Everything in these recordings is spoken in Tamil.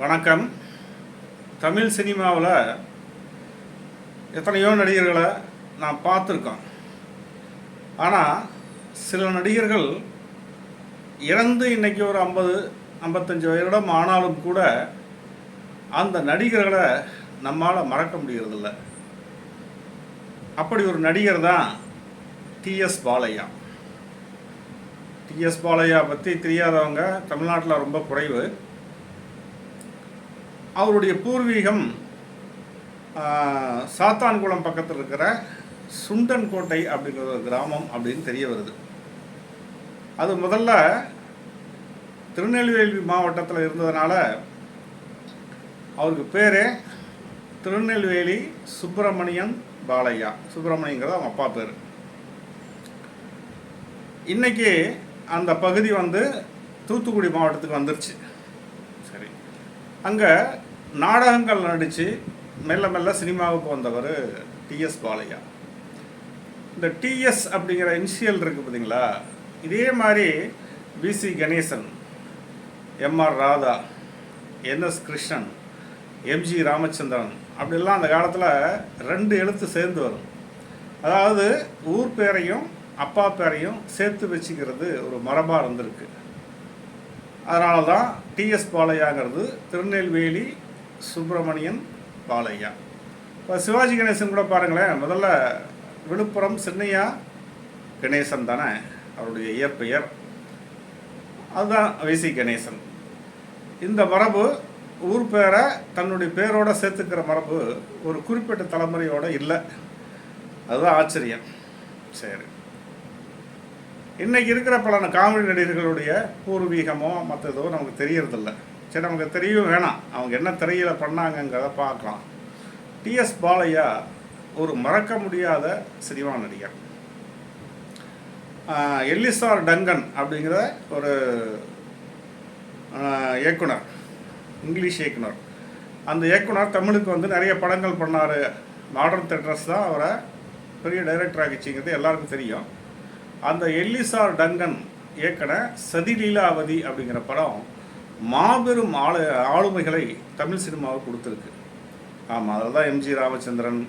வணக்கம். தமிழ் சினிமாவில் எத்தனையோ நடிகர்களை நான் பார்த்துருக்கோம். ஆனால் சில நடிகர்கள் இறந்து இன்றைக்கி ஒரு 50-55 வருடம் ஆனாலும் கூட அந்த நடிகர்களை நம்மால் மறக்க முடியறதில்ல. அப்படி ஒரு நடிகர் தான் டிஎஸ் பாலையா. டிஎஸ் பாலையா பற்றி தெரியாதவங்க தமிழ்நாட்டில் ரொம்ப குறைவு. அவருடைய பூர்வீகம் சாத்தான்குளம் பக்கத்தில் இருக்கிற சுண்டன்கோட்டை அப்படிங்கிற ஒரு கிராமம் அப்படின்னு தெரிய வருது. அது முதல்ல திருநெல்வேலி மாவட்டத்தில் இருந்ததுனால அவருக்கு பேரே திருநெல்வேலி சுப்பிரமணியன் பாலையா. சுப்பிரமணியங்கிறது அவங்க அப்பா பேர். இன்றைக்கி அந்த பகுதி தூத்துக்குடி மாவட்டத்துக்கு வந்துருச்சு. சரி, அங்கே நாடகங்கள் நடித்து மெல்ல மெல்ல சினிமாவுக்கு வந்தவர் டிஎஸ் பாலையா. இந்த டிஎஸ் அப்படிங்கிற இனிஷியல் இருக்குது பார்த்தீங்களா, இதே மாதிரி PC Ganesan, MR Radha, NS Krishnan, MG Ramachandran அப்படிலாம் அந்த காலத்தில் 2 எழுத்து சேர்ந்து வரும். அதாவது ஊர் பேரையும் அப்பா பேரையும் சேர்த்து வச்சுக்கிறது ஒரு மரபாக இருந்திருக்கு. அதனால தான் டிஎஸ் பாலையாங்கிறது திருநெல்வேலி சுப்பிரமணியன் பாலையா. இப்போ சிவாஜி கணேசன் கூட பாருங்களேன், முதல்ல விழுப்புரம் சின்னையா கணேசன் தானே அவருடைய இயற்பெயர். அதுதான் விசி கணேசன். இந்த மரபு ஊர் பேரை தன்னுடைய பேரோடு சேர்த்துக்கிற மரபு ஒரு குறிப்பிட்ட தலைமுறையோடு இல்லை. அதுதான் ஆச்சரியம். சரி, இன்றைக்கி இருக்கிற பல காமெடி நடிகர்களுடைய பூர்வீகமோ மற்றதோ நமக்கு தெரியறதில்ல. சரி, நமக்கு தெரியவும் வேணாம். அவங்க என்ன திரையில் பண்ணாங்கங்கிறத பார்க்கலாம். டிஎஸ் பாலையா ஒரு மறக்க முடியாத சினிமா நடிகர். எல்லிசார் டங்கன் அப்படிங்கிற ஒரு இயக்குனர், இங்கிலீஷ் இயக்குனர். அந்த இயக்குனர் தமிழுக்கு நிறைய படங்கள் பண்ணார். மாடர்ன் தியேட்டர்ஸ் தான் அவரை பெரிய டைரக்டர் ஆகிச்சிங்கிறது எல்லாருக்கும் தெரியும். அந்த எல்லிசார் டங்கன் இயக்குன சதிலீலாவதி அப்படிங்கிற படம் மாபெரும் ஆளுமைகளை தமிழ் சினிமாவுக்கு கொடுத்துருக்கு. ஆமாம், அதில் தான் MG Ramachandran,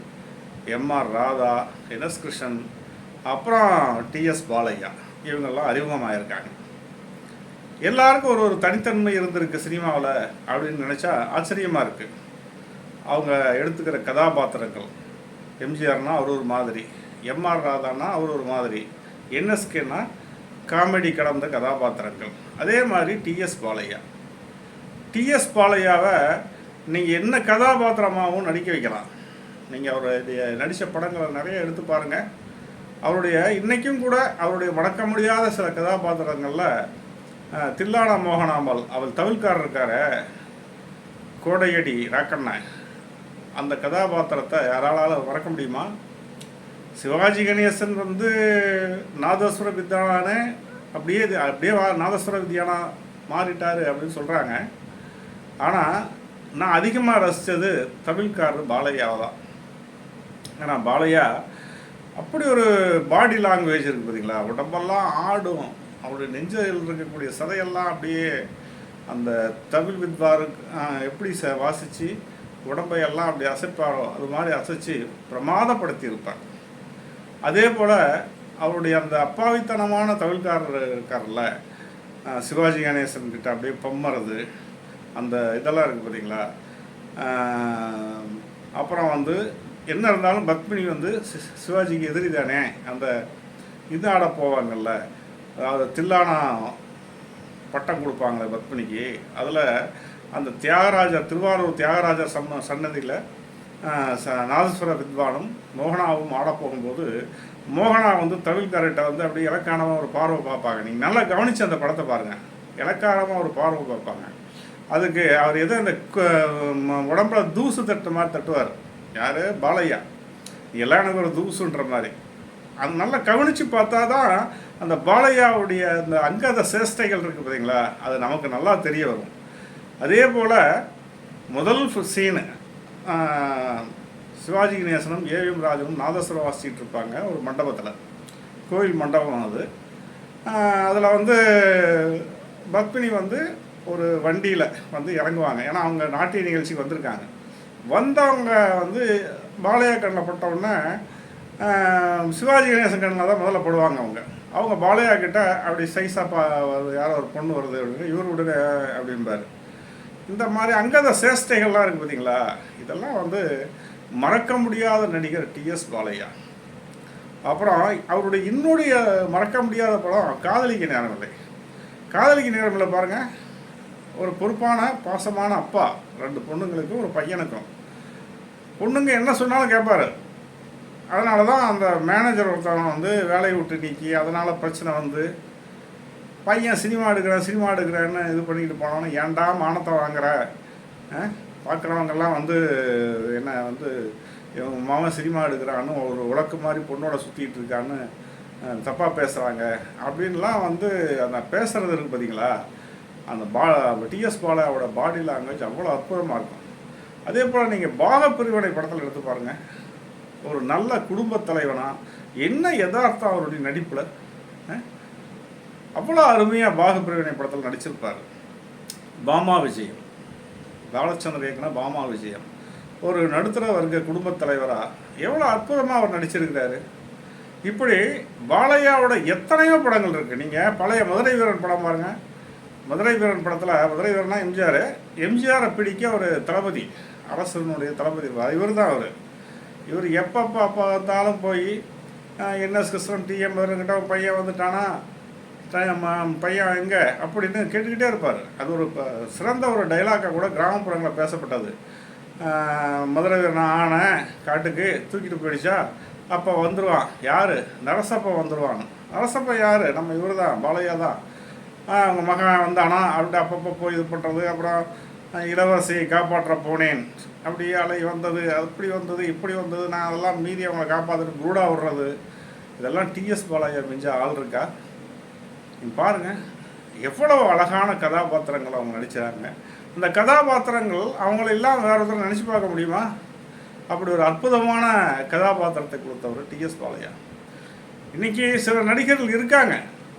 MR Radha, NS Krishnan, அப்புறம் டிஎஸ் பாலையா இவங்கெல்லாம் அறிமுகமாயிருக்காங்க. எல்லாருக்கும் ஒரு தனித்தன்மை இருந்திருக்கு சினிமாவில் அப்படின்னு நினச்சா ஆச்சரியமாக இருக்குது. அவங்க எடுத்துக்கிற கதாபாத்திரங்கள், எம்ஜிஆர்னா அவர் ஒரு மாதிரி, எம்ஆர் ராதானா அவர் ஒரு மாதிரி, என்எஸ்கேனா காமெடி கடந்த கதாபாத்திரங்கள். அதே மாதிரி டிஎஸ் பாலையா. டிஎஸ் பாலையாவை நீங்கள் என்ன கதாபாத்திரமாகவும் நடிக்க வைக்கலாம். நீங்கள் அவருடைய நடித்த படங்களை நிறைய எடுத்து பாருங்கள். அவருடைய இன்றைக்கும் கூட அவருடைய மறக்க முடியாத சில கதாபாத்திரங்களில் தில்லானா மோகனாம்பாள், அவள் தவிழ்காரர் இருக்கார கோடையடி ராக்கண்ணன், அந்த கதாபாத்திரத்தை யாரால மறக்க முடியுமா? சிவாஜி கணேசன் நாதஸ்வர வித்யானானே அப்படியே நாதஸ்வர வித்யானா மாறிட்டார் அப்படின்னு சொல்கிறாங்க. ஆனால் நான் அதிகமாக ரசித்தது தமிழ்காரர் பாலையாவை தான். ஏன்னா பாலையா அப்படி ஒரு பாடி லாங்குவேஜ் இருக்குது பார்த்தீங்களா, உடம்பெல்லாம் ஆடும். அவருடைய நெஞ்சில் இருக்கக்கூடிய சதையெல்லாம் அப்படியே அந்த தமிழ் வித்வாரு எப்படி வாசித்து உடம்பையெல்லாம் அப்படி அசைப்பாரோ அது மாதிரி அசைச்சு பிரமாதப்படுத்தி இருப்பார். அதே போல் அவருடைய அந்த அப்பாவித்தனமான தமிழ்காரர் இருக்கார்ல, சிவாஜி கணேசன் கிட்ட அப்படியே பொம்மறது, அந்த இதெல்லாம் இருக்குது பார்த்தீங்களா. அப்புறம் என்ன இருந்தாலும் பத்மினி சிவாஜிக்கு எதிரி தானே, அந்த இது ஆட போவாங்கள்ல, அதாவது தில்லானா பட்டம் கொடுப்பாங்களே பத்மினிக்கு. அதில் அந்த தியாகராஜர், திருவாரூர் தியாகராஜர் சன்னதியில் நாதஸ்வர வித்வானும் மோகனாவும் ஆட போகும்போது மோகனா தமிழ்காரர்கிட்ட அப்படியே இலக்காரமாக ஒரு பார்வை பார்ப்பாங்க. நீங்கள் நல்லா கவனித்து அந்த படத்தை பாருங்கள். இலக்காரமாக ஒரு பார்வை பார்ப்பாங்க. அதுக்கு அவர் எதோ அந்த உடம்புல தூசு தட்டு மாதிரி தட்டுவார். யார்? பாலையா. எல்லாம் எனக்கு ஒரு தூசுன்ற மாதிரி. அது நல்லா கவனித்து பார்த்தா தான் அந்த பாலையாவுடைய அந்த அங்கத சேஷ்டைகள் இருக்குது பார்த்தீங்களா, அது நமக்கு நல்லா தெரிய வரும். அதே போல் முதல் சீனு சிவாஜி கணேசனும் ஏவிஎம் ராஜனும் நாதஸ்வரம் வாசிச்சுட்டு இருப்பாங்க ஒரு மண்டபத்தில், கோயில் மண்டபம் அது. அதில் பத்மினி ஒரு வண்டியில் வந்து இறங்குவாங்க. ஏன்னா அவங்க நாட்டிய நிகழ்ச்சிக்கு வந்திருக்காங்க. வந்தவங்க வந்து பாலையா கண்ணில் பட்டவுடனே சிவாஜி கணேசன் கண்ணில் தான் முதல்ல படுவாங்க அவங்க. அவங்க பாலையா கிட்ட அப்படி சைஸாக யாரோ ஒரு பொண்ணு வருது அப்படின்னு இவர் உடனே அப்படின்பார். இந்த மாதிரி அங்கத சேஷ்டைகள்லாம் இருக்குது பார்த்தீங்களா, இதெல்லாம் வந்து மறக்க முடியாத நடிகர் டிஎஸ் பாலையா. அப்புறம் அவருடைய இன்னுடைய மறக்க முடியாத படம் காதலிக்க நேரமில்லை. காதலிக்க நேரமில்லை பாருங்கள், ஒரு பொறுப்பான பாசமான அப்பா, 2 பொண்ணுங்களுக்கும் ஒரு பையனுக்கும். பொண்ணுங்க என்ன சொன்னாலும் கேட்பார். அதனால தான் அந்த மேனேஜர் ஒருத்தவங்க வந்து வேலையை விட்டு நீக்கி அதனால் பிரச்சனை வந்து பையன் சினிமா எடுக்கிறேன்னு இது பண்ணிக்கிட்டு போனோன்னு ஏன்டா மானத்தை வாங்குற, பார்க்குறவங்கெல்லாம் வந்து என்ன வந்து இவங்க மாமன் சினிமா எடுக்கிறான்னு ஒரு உலக்கு மாதிரி பொண்ணோட சுற்றிட்டு இருக்கான்னு தப்பாக பேசுகிறாங்க அப்படின்லாம் வந்து அந்த பேசுகிறது இருக்குது பார்த்தீங்களா. அந்த டிஎஸ் பாலாவோட பாடி லாங்குவேஜ் அவ்வளோ அற்புதமாக இருக்கும். அதே போல் நீங்கள் பாகப்பிரிவினை படத்தில் எடுத்து பாருங்கள். ஒரு நல்ல குடும்பத் தலைவனாக என்ன யதார்த்தம் அவருடைய நடிப்பில் அவ்வளோ அருமையாக பாகப்பிரிவினை படத்தில் நடிச்சிருப்பார். பாமா விஜயம், பாலச்சந்திர இயக்குனா பாமா விஜயம் ஒரு நடுத்தர வர்க்க குடும்பத் தலைவராக எவ்வளோ அற்புதமாக அவர் நடிச்சிருக்கிறாரு. இப்படி பாலையாவோட எத்தனையோ படங்கள் இருக்குது. நீங்கள் பழைய மதுரை வீரன் படம் பாருங்கள். மதுரை வீரன் படத்தில் மதுரை வீரனா எம்ஜிஆரை பிடிக்க ஒரு தளபதி, அரசனுடைய தளபதி இவர் தான். இவர் எப்போ பார்த்தாலும் போய் என்எஸ் கிருஷ்ணன் டிஎம் கிட்ட பையன் வந்துட்டானா, பையன் எங்கே அப்படின்னு கேட்டுக்கிட்டே இருப்பார். அது ஒரு சிறந்த ஒரு டைலாக்காக கூட கிராமப்புறங்களில் பேசப்பட்டது. மதுரை வீரன் ஆன காட்டுக்கு தூக்கிட்டு போயிடுச்சா, அப்போ வந்துடுவான் யார், நரசப்பா வந்துடுவான். நரசப்பா யார், நம்ம இவர் தான், பாலையா தான். அவங்க மகன் வந்தானா அப்படி அப்பப்போ போய் இது பண்ணுறது. அப்புறம் இளவரசியை காப்பாற்ற போனேன், அப்படி அலை வந்தது, அப்படி வந்தது, இப்படி வந்தது, நான் அதெல்லாம் மீறி அவங்களை காப்பாற்றிட்டு ப்ரூடாக விடுறது. இதெல்லாம் டிஎஸ் பாலையா மிஞ்ச ஆள் இருக்கா? நீங்கள் பாருங்கள் எவ்வளோ அழகான கதாபாத்திரங்கள் அவங்க நடித்தாங்க. அந்த கதாபாத்திரங்கள் அவங்களெல்லாம் வேறு ஒருத்தர் நினச்சி பார்க்க முடியுமா? அப்படி ஒரு அற்புதமான கதாபாத்திரத்தை கொடுத்தவர் டிஎஸ் பாலையா. இன்றைக்கி சில நடிகர்கள் இருக்காங்க,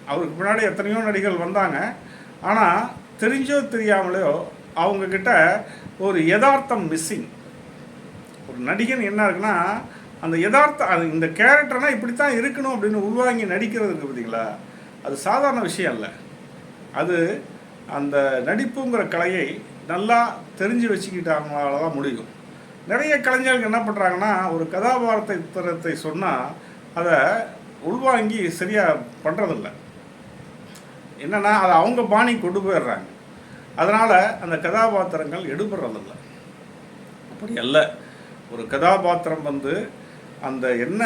அவருக்கு பின்னாடி எத்தனையோ நடிகர்கள் வந்தாங்க. ஆனால் தெரிஞ்சோ தெரியாமலையோ அவங்கக்கிட்ட ஒரு யதார்த்தம் மிஸ்ஸிங். ஒரு நடிகன் என்ன இருக்குன்னா அந்த யதார்த்தம், அது இந்த கேரக்டர்னால் இப்படி தான் இருக்கணும் அப்படின்னு உள்வாங்கி நடிக்கிறதுக்கு பார்த்தீங்களா, அது சாதாரண விஷயம் இல்லை. அது அந்த நடிப்புங்கிற கலையை நல்லா தெரிஞ்சு வச்சுக்கிட்டாங்களால தான் முடியும். நிறைய கலைஞர்கள் என்ன பண்ணுறாங்கன்னா ஒரு கதாபாத்திரத்தை சொன்னால் அதை உள்வாங்கி சரியாக பண்ணுறதில்ல. என்னென்னா அதை அவங்க பாணி கொண்டு போயிடுறாங்க. அதனால் அந்த கதாபாத்திரங்கள் எடுபடுறதில்லை. அப்படி அல்ல, ஒரு கதாபாத்திரம் வந்து அந்த என்ன,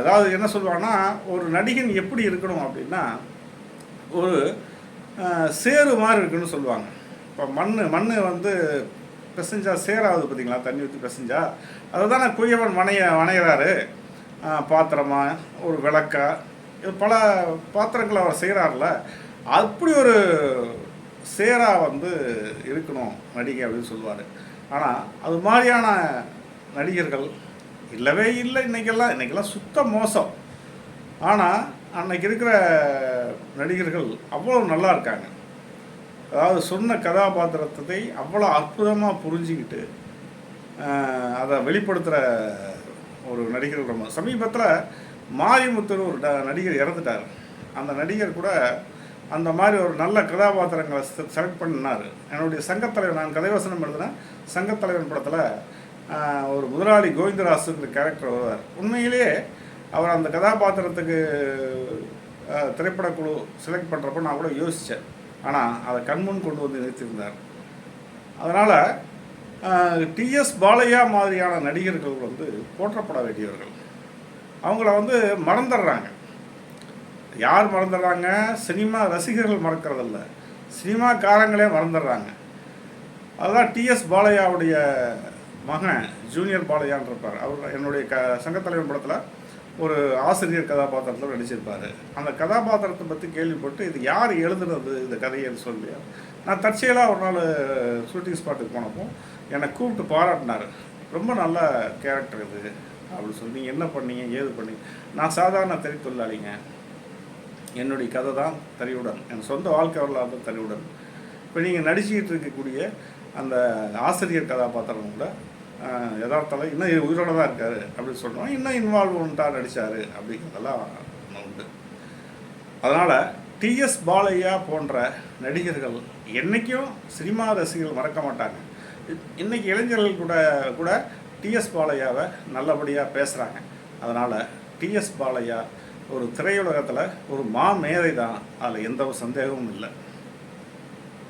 அதாவது என்ன சொல்லுவாங்கன்னா ஒரு நடிகன் எப்படி இருக்கணும் அப்படின்னா ஒரு சேரு மாதிரி இருக்குன்னு சொல்லுவாங்க. இப்போ மண் வந்து பிசைஞ்சா சேராகுது பார்த்தீங்களா, தண்ணி ஊற்றி பிசைஞ்சா அதை தானே குயவன் வணையிறாரு. பாத்திரமாக ஒரு விளக்கா இது பல பாத்திரங்களை அவர் செய்கிறார்ல, அப்படி ஒரு சேராக வந்து இருக்கணும் நடிகை அப்படின்னு சொல்லுவார். ஆனால் அது மாதிரியான நடிகர்கள் இல்லவே இல்லை. இன்றைக்கெல்லாம் சுத்த மோசம். ஆனால் அன்னைக்கு இருக்கிற நடிகர்கள் அவ்வளோ நல்லா இருக்காங்க. அதாவது சொன்ன கதாபாத்திரத்தை அவ்வளோ அற்புதமாக புரிஞ்சிக்கிட்டு அதை வெளிப்படுத்துகிற ஒரு நடிகர்கள். ரொம்ப சமீபத்தில் மாரிமுத்து ஒரு நடிகர் இறந்துட்டார். அந்த நடிகர் கூட அந்த மாதிரி ஒரு நல்ல கதாபாத்திரங்களை செலக்ட் பண்ணினார். என்னுடைய சங்கத்தலைவன், நான் கதைவசனம் எழுதினேன் சங்கத்தலைவன் படத்தில் ஒரு முதலாளி கோவிந்தராசுங்கிற கேரக்டர் வருவார். உண்மையிலேயே அவர் அந்த கதாபாத்திரத்துக்கு திரைப்படக்குழு செலக்ட் பண்ணுறப்போ நான் கூட யோசித்தேன். ஆனால் அதை கண்முன் கொண்டு வந்து நிறுத்தியிருந்தார். அதனால் டிஎஸ் பாலையா மாதிரியான நடிகர்கள் வந்து போற்றப்பட வேண்டியவர்கள். அவங்கள வந்து மறந்துடுறாங்க. யார் மறந்துடுறாங்க? சினிமா ரசிகர்கள் மறக்கிறதில்ல, சினிமாக்காரங்களே மறந்துடுறாங்க. அதுதான் டிஎஸ் பாலையாவுடைய மகன் ஜூனியர் பாலையான் இருப்பார். அவர் என்னுடைய சங்கத்தலைவன் படத்தில் ஒரு ஆசிரியர் கதாபாத்திரத்தில் நடிச்சிருப்பார். அந்த கதாபாத்திரத்தை பற்றி கேள்விப்பட்டு இது யார் எழுதுனது இந்த கதைன்னு சொல்லி நான் தற்செயலாக ஒரு நாள் ஷூட்டிங் ஸ்பாட்டுக்கு போனப்போ என்னை கூப்பிட்டு பாராட்டினார். ரொம்ப நல்ல கேரக்டர் இது அப்படின்னு சொல்லி, நீங்கள் என்ன பண்ணீங்க ஏது பண்ணீங்க? நான் சாதாரண திரைத்தொழிலாளிங்க, என்னுடைய கதை தான் தறிவுடன், என் சொந்த வாழ்க்கை வரலாறு தறிவுடன். இப்போ நீங்கள் நடிச்சுக்கிட்டு இருக்கக்கூடிய அந்த ஆசிரியர் கதாபாத்திரம் கூட யதார்த்தம் இன்னும் உயிரோட தான் இருக்கார் அப்படின்னு சொல்கிறோம். இன்னும் இன்வால்வ்மெண்ட்டாக நடித்தார் அப்படிங்கிறதெல்லாம் உண்டு. அதனால் டிஎஸ் பாலையா போன்ற நடிகர்கள் என்றைக்கும் சினிமா ரசிகர்கள் மறக்க மாட்டாங்க. இன்றைக்கி இளைஞர்கள் கூட டிஎஸ் பாலையாவை நல்லபடியாக பேசுகிறாங்க. அதனால் டிஎஸ் பாலையா ஒரு திரையுலகத்தில் ஒரு மேதை தான், அதில் எந்த ஒரு சந்தேகமும் இல்லை.